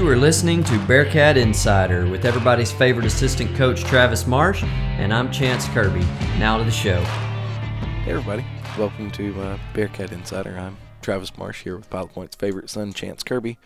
You are listening to Bearcat Insider with everybody's favorite assistant coach, Travis Marsh, and I'm Chance Kirby. Now to the show. Hey everybody, welcome to Bearcat Insider. I'm Travis Marsh here with Pilot Point's favorite son, Chance Kirby.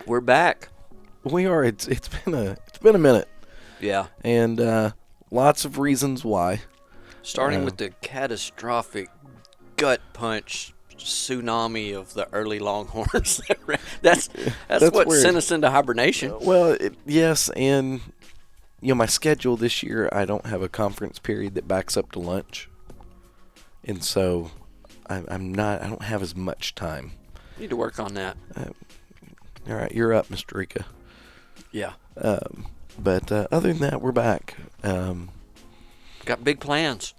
We're back. We are. It's been a minute. Yeah. And lots of reasons why. Starting with the catastrophic gut punch tsunami of the early Longhorns. that's what weird. Sent us into hibernation. Well, yes, and my schedule this year, I don't have a conference period that backs up to lunch, and so I don't have as much time. Need to work on that. All right, you're up, Mr. Rika. Yeah. But other than that, we're back. Got big plans.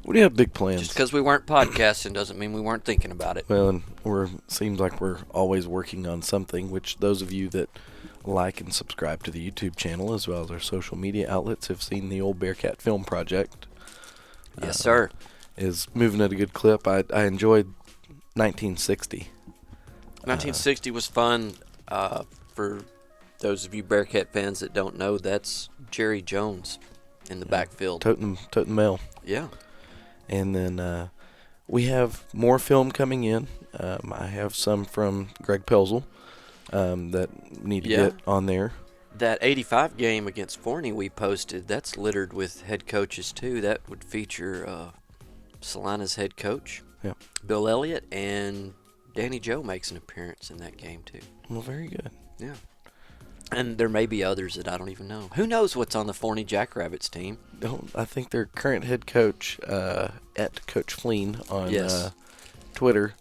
We do have big plans. Just because we weren't podcasting doesn't mean we weren't thinking about it. Well, and seems like we're always working on something, which those of you that like and subscribe to the YouTube channel as well as our social media outlets have seen the old Bearcat film project. Yes, sir. Is moving at a good clip. I enjoyed 1960. 1960 was fun. For those of you Bearcat fans that don't know, that's Jerry Jones in the backfield. Toting mail. Yeah. And then we have more film coming in. I have some from Greg Pelzel that need to get on there. That 85 game against Forney we posted, that's littered with head coaches too. That would feature Salina's head coach, Bill Elliott, and Danny Joe makes an appearance in that game too. Well, very good. Yeah. And there may be others that I don't even know. Who knows what's on the Forney Jackrabbits team? I think their current head coach, at Coach Fleen on Twitter,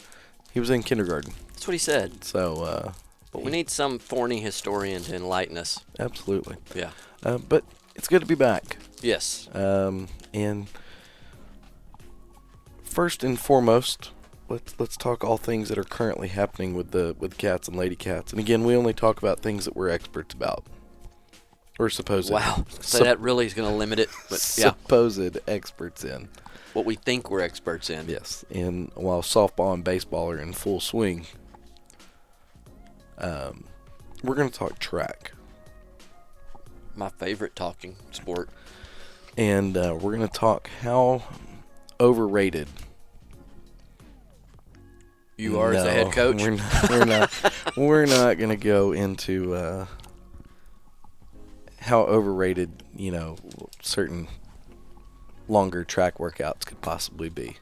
he was in kindergarten. That's what he said. So, but we need some Forney historian to enlighten us. Absolutely. Yeah. But it's good to be back. Yes. And first and foremost, let's talk all things that are currently happening with the cats and lady cats. And again, we only talk about things that we're experts about. Or supposed. Wow. So that really is going to limit it. But supposed experts in. What we think we're experts in. Yes. And while softball and baseball are in full swing, we're going to talk track. My favorite talking sport. And we're going to talk how overrated you are as a head coach. We're not going to go into how overrated, certain longer track workouts could possibly be.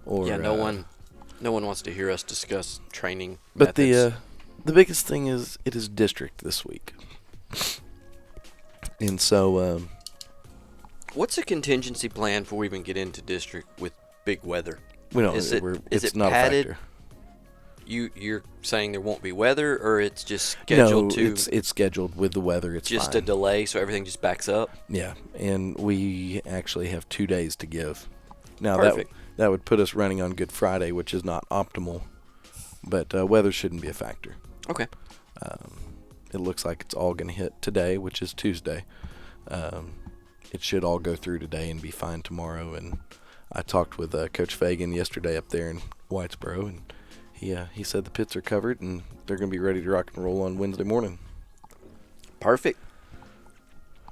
Or no one wants to hear us discuss training but methods. The biggest thing is it is district this week. And so what's a contingency plan before we even get into district with big weather? We don't. It's not padded? a factor. You're saying there won't be weather, or it's just scheduled it's scheduled with the weather. It's just fine. a delay, so everything just backs up. Yeah, and we actually have 2 days to give. Now Perfect. that would put us running on Good Friday, which is not optimal, but weather shouldn't be a factor. Okay. It looks like it's all going to hit today, which is Tuesday. It should all go through today and be fine tomorrow. And I talked with Coach Fagan yesterday up there in Whitesboro, and he said the pits are covered and they're going to be ready to rock and roll on Wednesday morning. Perfect.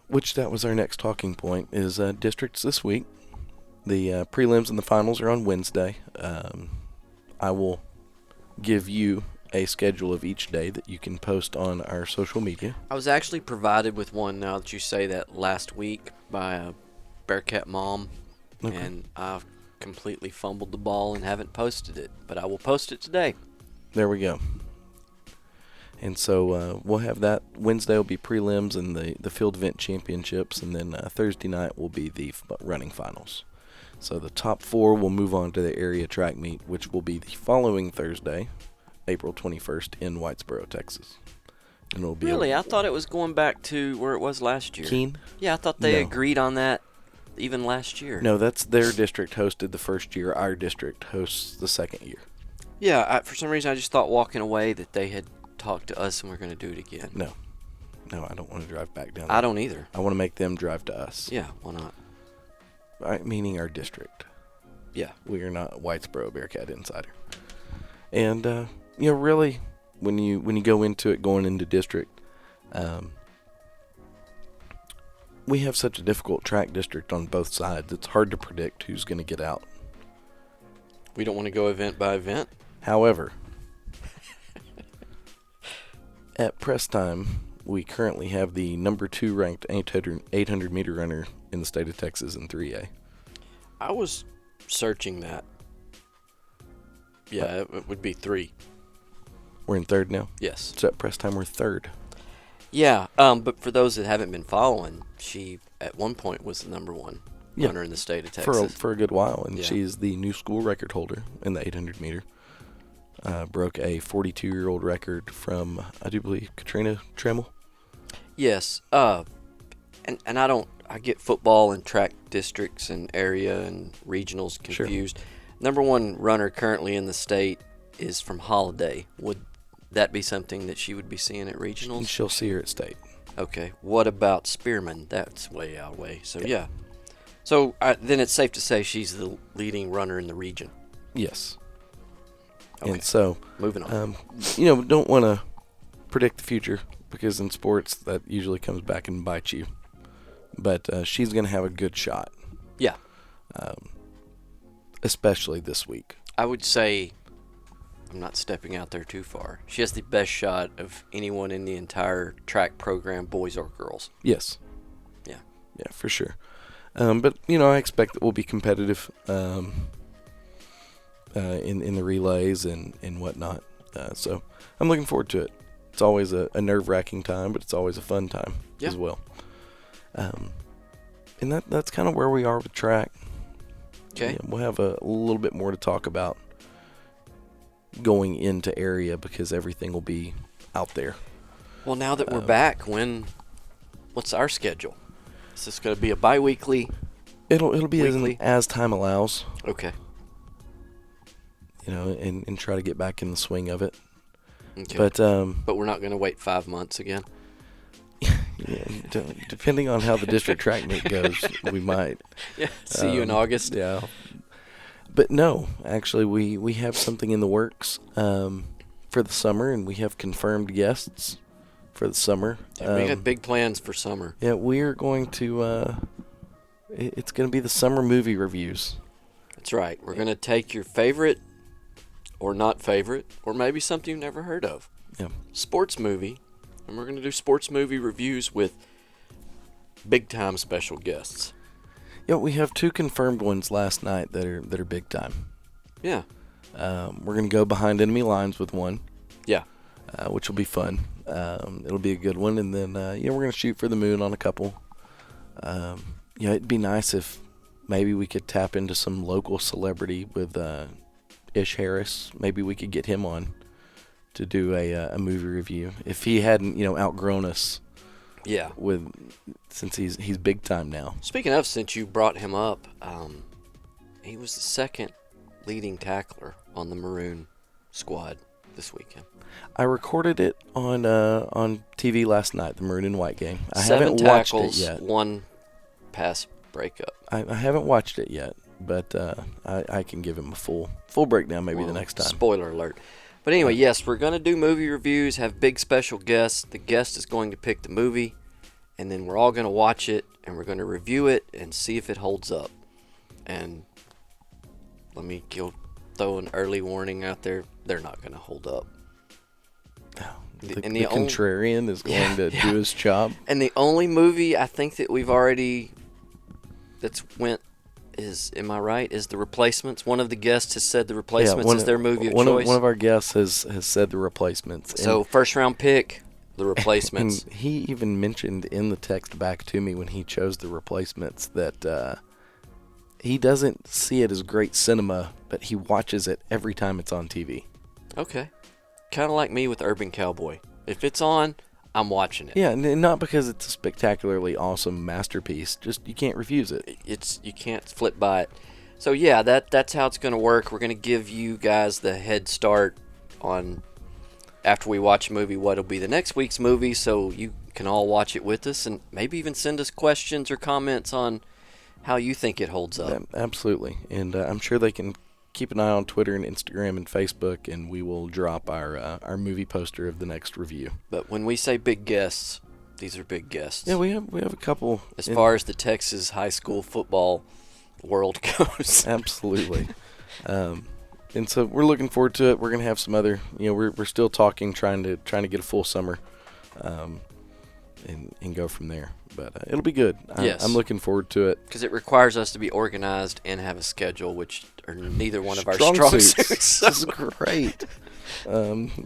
Which that was our next talking point is districts this week. The prelims and the finals are on Wednesday. I will give you a schedule of each day that you can post on our social media. I was actually provided with one, now that you say that, last week by a Bearcat mom, and I've completely fumbled the ball and haven't posted it, but I will post it today. There we go. And so we'll have that. Wednesday will be prelims and the field event championships, and then Thursday night will be the running finals. So the top 4 will move on to the area track meet, which will be the following Thursday, April 21st in Whitesboro, Texas. And it'll be really? I thought it was going back to where it was last year. Keene? Yeah, I thought they agreed on that even last year. No, that's their district hosted the first year. Our district hosts the second year. Yeah, for some reason I just thought walking away that they had talked to us and we're going to do it again. No, I don't want to drive back down there. I don't either. I want to make them drive to us. Yeah, why not? Meaning our district. Yeah. We are not Whitesboro Bearcat Insider. And, really, when you go into it, going into district, We have such a difficult track district on both sides. It's hard to predict who's going to get out. We don't want to go event by event. However, at press time, we currently have the number 2 ranked 800 meter runner in the state of Texas in 3A. I was searching that. Yeah, it would be 3. We're in 3rd now? Yes. So at press time, we're 3rd. Yeah, but for those that haven't been following, she at one point was the number 1 runner in the state of Texas. For a good while, and Yeah. she's the new school record holder in the 800 meter. Broke a 42-year-old record from, I do believe, Katrina Tremmel. Yes, and I get football and track districts and area and regionals confused. Sure. Number 1 runner currently in the state is from Holiday. Would that be something that she would be seeing at regionals? She'll see her at state. Okay. What about Spearman? That's way out of the way. So, yeah. So, then it's safe to say she's the leading runner in the region. Yes. Okay. And so, moving on. Don't want to predict the future, because in sports that usually comes back and bites you. But she's going to have a good shot. Yeah. Especially this week. I would say, I'm not stepping out there too far, she has the best shot of anyone in the entire track program, boys or girls. Yes. Yeah. Yeah, for sure. But, I expect that we'll be competitive in the relays and whatnot. So I'm looking forward to it. It's always a nerve-wracking time, but it's always a fun time as well. And that's kind of where we are with track. Okay. Yeah, we'll have a little bit more to talk about going into area, because everything will be out there. Well, now that we're back, what's our schedule? Is this going to be a bi-weekly? It'll be weekly? as time allows. Okay. And try to get back in the swing of it. Okay. But we're not going to wait 5 months again. Yeah, depending on how the district track meet goes, we might. Yeah. See you in August. Yeah. But no, actually, we have something in the works for the summer, and we have confirmed guests for the summer. Yeah, we got big plans for summer. Yeah, we are going to. It's going to be the summer movie reviews. That's right. We're going to take your favorite, or not favorite, or maybe something you've never heard of. Yeah. Sports movie, and we're going to do sports movie reviews with big time special guests. Yeah, we have 2 confirmed ones last night that are big time. Yeah. We're going to go behind enemy lines with one. Yeah. Which will be fun. It'll be a good one. And then, we're going to shoot for the moon on a couple. It'd be nice if maybe we could tap into some local celebrity with Ish Harris. Maybe we could get him on to do a movie review. If he hadn't, outgrown us. Yeah. Since he's big time now. Speaking of, since you brought him up, he was the second leading tackler on the Maroon squad this weekend. I recorded it on TV last night, the Maroon and White game. I 7 haven't watched tackles, it yet. 1 pass breakup. I haven't watched it yet, but I can give him a full breakdown maybe the next time. Spoiler alert. But anyway, yes, we're going to do movie reviews, have big special guests. The guest is going to pick the movie, and then we're all going to watch it, and we're going to review it and see if it holds up. And let me throw an early warning out there. They're not going to hold up. The contrarian is going to do his job. And the only movie I think that we've already am I right, is The Replacements. One of the guests has said The Replacements is their movie of choice. One of our guests has said The Replacements. So first round pick, The Replacements. And he even mentioned in the text back to me when he chose The Replacements that he doesn't see it as great cinema, but he watches it every time it's on TV. Okay. Kind of like me with Urban Cowboy. If it's on, I'm watching it. Yeah, and not because it's a spectacularly awesome masterpiece. Just you can't refuse it. You can't flip by it. So yeah, that's how it's going to work. We're going to give you guys the head start on, after we watch a movie, what'll be the next week's movie, so you can all watch it with us and maybe even send us questions or comments on how you think it holds up. Yeah, absolutely, and I'm sure they can keep an eye on Twitter and Instagram and Facebook, and we will drop our movie poster of the next review. But when we say big guests, these are big guests. Yeah, we have a couple. As far as the Texas high school football world goes. Absolutely. And so we're looking forward to it. We're gonna have some other. We're still talking, trying to get a full summer, and go from there. But it'll be good. Yes. I'm looking forward to it. Because it requires us to be organized and have a schedule, which are neither one of our Strong strong suits. suits. This is great.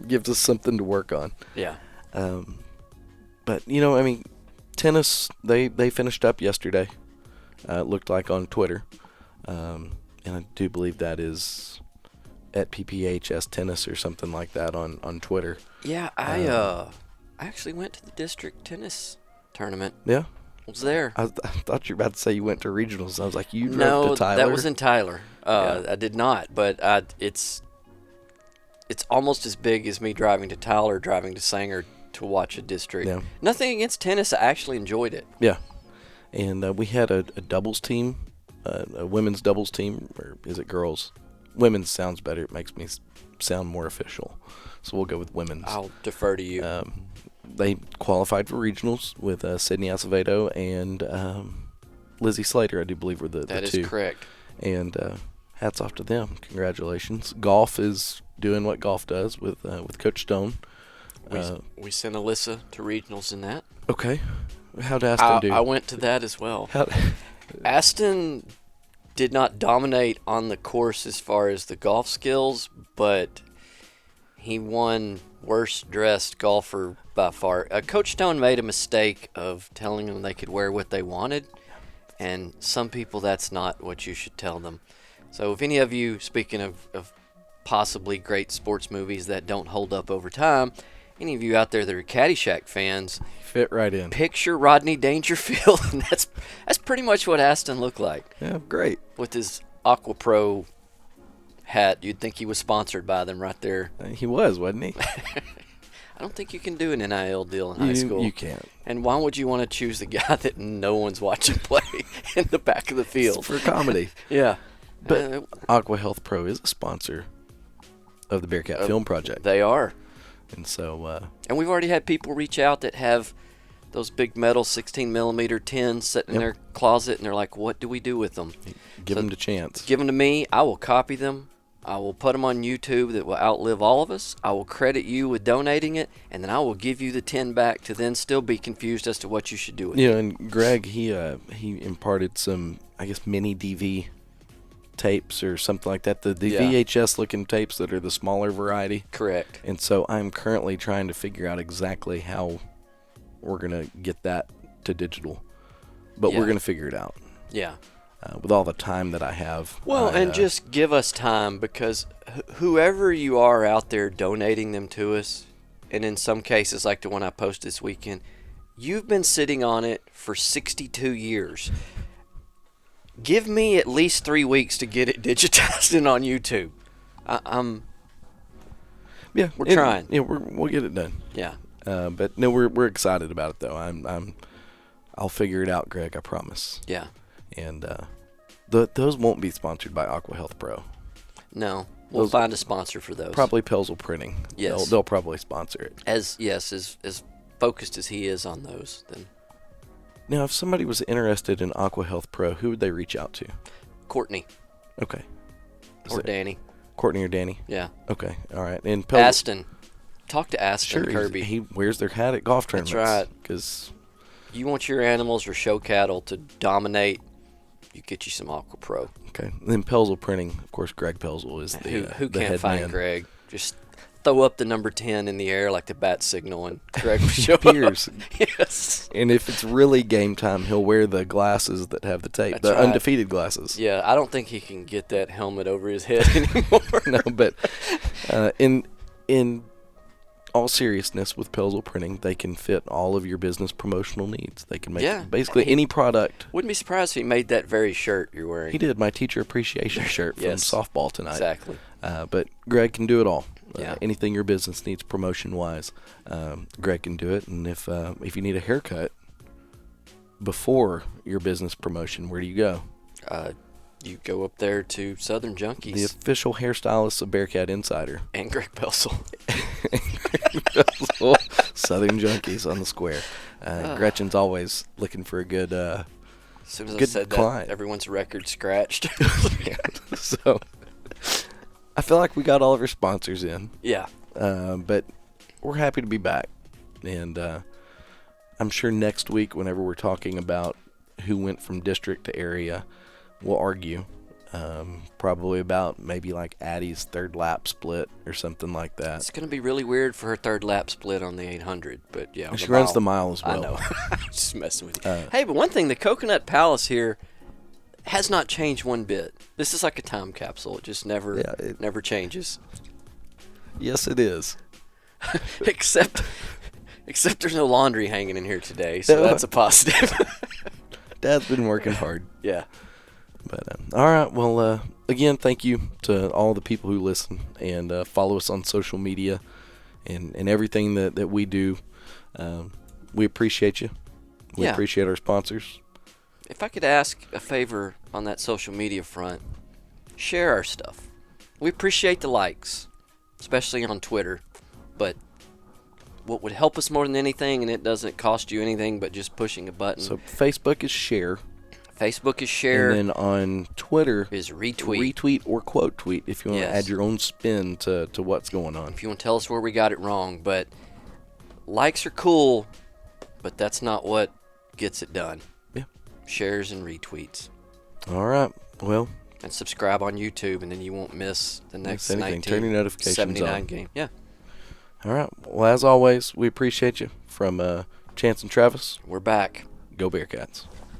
Gives us something to work on. Yeah. But tennis. They finished up yesterday. It looked like on Twitter, and I do believe that is at PPHS Tennis or something like that on Twitter. Yeah, I actually went to the district tennis tournament. Yeah. Was there. I thought you were about to say you went to regionals. I was like, you drove No, to Tyler? that was in Tyler. Yeah. I did not, but it's almost as big as me driving to Tyler, driving to Sanger to watch a district. Yeah. Nothing against tennis. I actually enjoyed it. Yeah. And we had a doubles team, a women's doubles team, or is it girls? Women's sounds better. It makes me sound more official. So we'll go with women's. I'll defer to you. They qualified for regionals with Sydney Acevedo and Lizzie Slater, I do believe, were the two. That is correct. And hats off to them. Congratulations. Golf is doing what golf does with Coach Stone. We sent Alyssa to regionals in that. Okay. How'd Aston do? I went to that as well. Aston did not dominate on the course as far as the golf skills, but he won worst dressed golfer by far. Coach Stone made a mistake of telling them they could wear what they wanted, and some people that's not what you should tell them. So if any of you, speaking of possibly great sports movies that don't hold up over time, any of you out there that are Caddyshack fans, fit right in. Picture Rodney Dangerfield, and that's pretty much what Aston looked like. Yeah, great. With his Aqua Pro hat, you'd think he was sponsored by them right there. He was, wasn't he? I don't think you can do an NIL deal in high school. You can't. And why would you want to choose the guy that no one's watching play in the back of the field? It's for comedy. Yeah. But Aqua Health Pro is a sponsor of the Bearcat Film Project. They are. And so, and we've already had people reach out that have those big metal 16mm tins sitting in their closet, and they're like, what do we do with them? Give them the chance. Give them to me. I will copy them. I will put them on YouTube that will outlive all of us. I will credit you with donating it, and then I will give you the 10 back to then still be confused as to what you should do with it. Yeah, and Greg, he imparted some, I guess, mini DV tapes or something like that. The VHS looking tapes that are the smaller variety. Correct. And so I'm currently trying to figure out exactly how we're going to get that to digital. But we're going to figure it out. Yeah. With all the time that I have. Well, and just give us time, because whoever you are out there donating them to us, and in some cases like the one I posted this weekend, you've been sitting on it for 62 years. Give me at least 3 weeks to get it digitized and on YouTube. We're trying. Yeah, we'll get it done. Yeah. But no, we're excited about it though. I'll figure it out, Greg. I promise. Yeah. And those won't be sponsored by Aqua Health Pro. No, we'll find a sponsor for those. Probably Pelzel Printing. Yes. They'll probably sponsor it. As focused as he is on those, then. Now, if somebody was interested in Aqua Health Pro, who would they reach out to? Courtney. Okay. Or Danny. Courtney or Danny? Yeah. Okay. All right. And Aston. Talk to Aston Kirby. He wears their hat at golf tournaments. That's right. Because you want your animals or show cattle to dominate, you get you some Aqua Pro. Okay. Then Pelzel Printing, of course, Greg Pelzel is the who the can't head find man. Greg? Just throw up the number 10 in the air like the bat signal, and Greg will show Appears. up. Yes. And if it's really game time, he'll wear the glasses that have the tape, That's the right. undefeated glasses. Yeah, I don't think he can get that helmet over his head anymore. No, but in all seriousness, with Pelzel Printing, they can fit all of your business promotional needs. They can make basically any product. Wouldn't be surprised if he made that very shirt you're wearing. He did my teacher appreciation shirt from softball tonight. Exactly. But Greg can do it all. Yeah. Anything your business needs promotion-wise, Greg can do it. And if you need a haircut before your business promotion, where do you go? You go up there to Southern Junkies. The official hairstylist of Bearcat Insider. And Greg Belsel. Southern Junkies on the square. Gretchen's always looking for a good as soon as good I said client. that, everyone's record scratched. So I feel like we got all of our sponsors in. Yeah. But we're happy to be back. And I'm sure next week, whenever we're talking about who went from district to area, we'll argue probably about maybe like Addie's third lap split or something like that. It's going to be really weird for her third lap split on the 800, but yeah. She runs the mile as well. I know. Just messing with you. Hey, but one thing, the Coconut Palace here has not changed one bit. This is like a time capsule. It just never changes. Yes, it is. Except there's no laundry hanging in here today, so that's a positive. Dad's been working hard. Yeah. But all right, well, again, thank you to all the people who listen and follow us on social media and everything that we do. We appreciate you. We appreciate our sponsors. If I could ask a favor on that social media front, share our stuff. We appreciate the likes, especially on Twitter, but what would help us more than anything, and it doesn't cost you anything but just pushing a button. So Facebook is share. Facebook is share. And then on Twitter is retweet. Retweet or quote tweet if you want to add your own spin to what's going on. If you want to tell us where we got it wrong. But likes are cool, but that's not what gets it done. Yeah. Shares and retweets. All right. Well. And subscribe on YouTube, and then you won't miss the next anything. Turn your notifications 79 on. game. Yeah. All right. Well, as always, we appreciate you. From Chance and Travis, we're back. Go Bearcats.